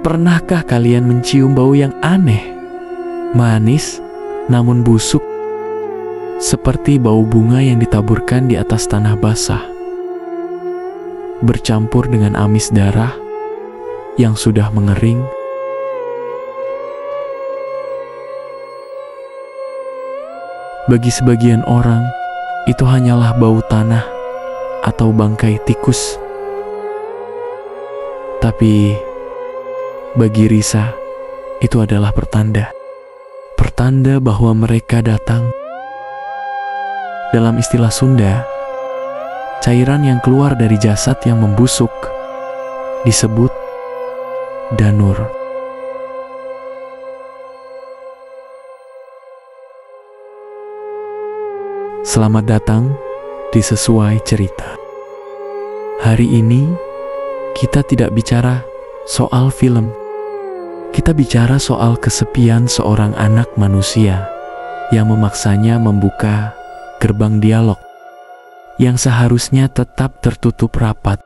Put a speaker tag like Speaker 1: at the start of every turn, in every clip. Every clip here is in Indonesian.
Speaker 1: Pernahkah kalian mencium bau yang aneh, manis, namun busuk, seperti bau bunga yang ditaburkan di atas tanah basah, bercampur dengan amis darah yang sudah mengering? Bagi sebagian orang, itu hanyalah bau tanah atau bangkai tikus. Tapi bagi Risa, itu adalah pertanda bahwa mereka datang. Dalam istilah Sunda, cairan yang keluar dari jasad yang membusuk disebut danur. Selamat datang di Sesuai Cerita. Hari ini kita tidak bicara soal film. Kita bicara soal kesepian seorang anak manusia yang memaksanya membuka gerbang dialog yang seharusnya tetap tertutup rapat.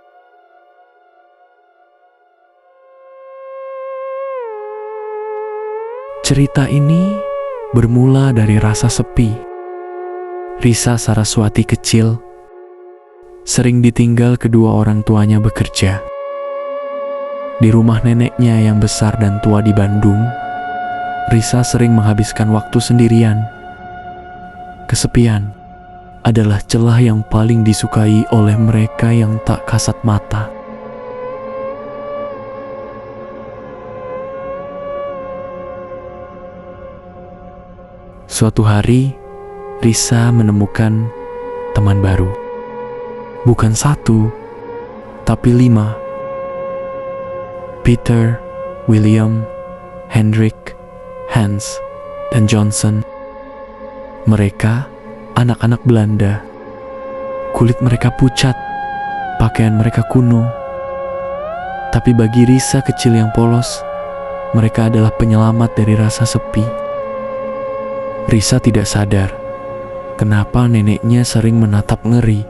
Speaker 1: Cerita ini bermula dari rasa sepi. Risa Saraswati kecil sering ditinggal kedua orang tuanya bekerja. Di rumah neneknya yang besar dan tua di Bandung, Risa sering menghabiskan waktu sendirian. Kesepian adalah celah yang paling disukai oleh mereka yang tak kasat mata. Suatu hari, Risa menemukan teman baru. Bukan 1, tapi 5. Peter, William, Hendrik, Hans, dan Johnson. Mereka anak-anak Belanda. Kulit mereka pucat, pakaian mereka kuno. Tapi bagi Risa kecil yang polos, mereka adalah penyelamat dari rasa sepi. Risa tidak sadar kenapa neneknya sering menatap ngeri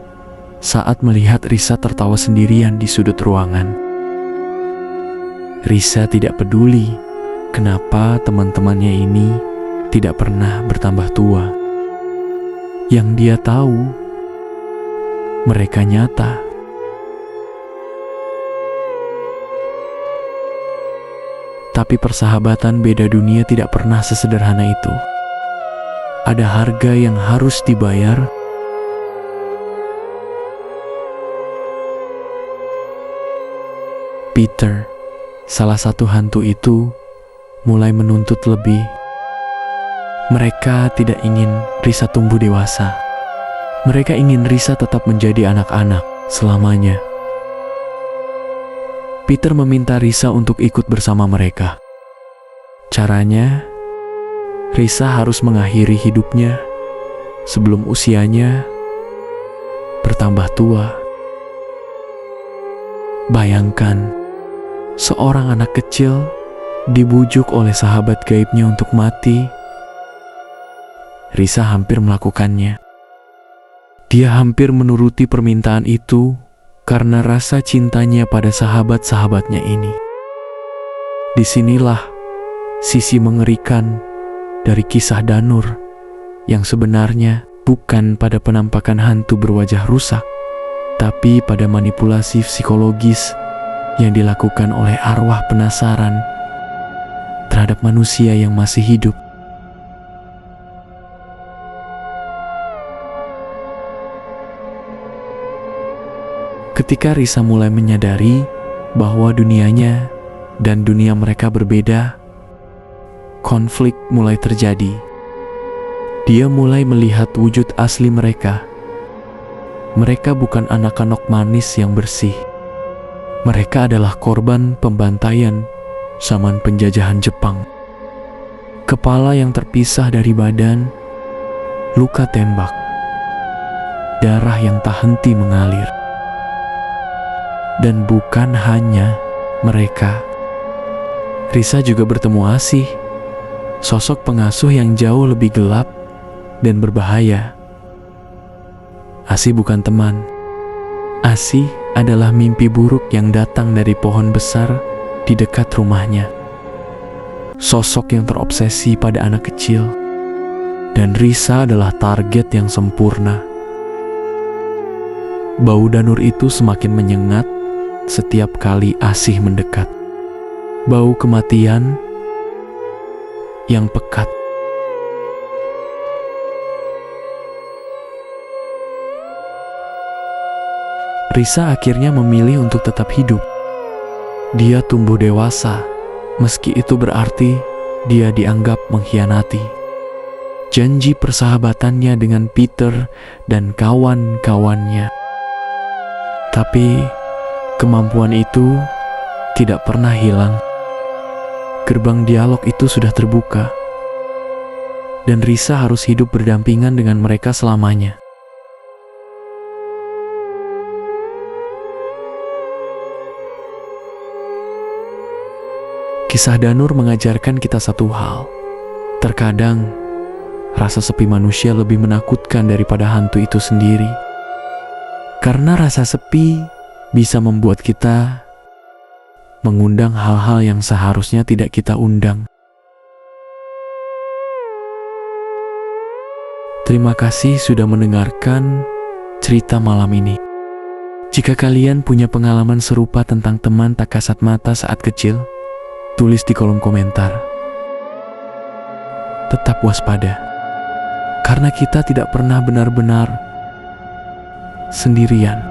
Speaker 1: saat melihat Risa tertawa sendirian di sudut ruangan. Risa tidak peduli kenapa teman-temannya ini tidak pernah bertambah tua. Yang dia tahu, mereka nyata. Tapi persahabatan beda dunia tidak pernah sesederhana itu. Ada harga yang harus dibayar. Peter, salah satu hantu itu, mulai menuntut lebih. Mereka tidak ingin Risa tumbuh dewasa. Mereka ingin Risa tetap menjadi anak-anak selamanya. Peter meminta Risa untuk ikut bersama mereka. Caranya, Risa harus mengakhiri hidupnya sebelum usianya bertambah tua. Bayangkan, seorang anak kecil dibujuk oleh sahabat gaibnya untuk mati. Risa hampir melakukannya. Dia hampir menuruti permintaan itu karena rasa cintanya pada sahabat-sahabatnya ini. Disinilah sisi mengerikan dari kisah Danur yang sebenarnya bukan pada penampakan hantu berwajah rusak, tapi pada manipulasi psikologis yang dilakukan oleh arwah penasaran terhadap manusia yang masih hidup. Ketika Risa mulai menyadari bahwa dunianya dan dunia mereka berbeda, konflik mulai terjadi. Dia mulai melihat wujud asli mereka. Mereka bukan anak-anak manis yang bersih. Mereka adalah korban pembantaian zaman penjajahan Jepang. Kepala yang terpisah dari badan, luka tembak, darah yang tak henti mengalir. Dan bukan hanya mereka. Risa juga bertemu Asih, sosok pengasuh yang jauh lebih gelap dan berbahaya. Asih bukan teman. Asih adalah mimpi buruk yang datang dari pohon besar di di dekat rumahnya. Sosok yang terobsesi pada anak kecil, dan Risa adalah target yang sempurna. Bau Danur itu semakin menyengat setiap kali Asih mendekat. Bau kematian yang pekat. Risa akhirnya memilih untuk tetap hidup. Dia tumbuh dewasa, meski itu berarti dia dianggap mengkhianati janji persahabatannya dengan Peter dan kawan-kawannya. Tapi kemampuan itu tidak pernah hilang. Gerbang dialog itu sudah terbuka, dan Risa harus hidup berdampingan dengan mereka selamanya. Kisah Danur mengajarkan kita satu hal. Terkadang, rasa sepi manusia lebih menakutkan daripada hantu itu sendiri. Karena rasa sepi bisa membuat kita mengundang hal-hal yang seharusnya tidak kita undang. Terima kasih sudah mendengarkan cerita malam ini. Jika kalian punya pengalaman serupa tentang teman tak kasat mata saat kecil, tulis di kolom komentar. Tetap waspada, karena kita tidak pernah benar-benar sendirian.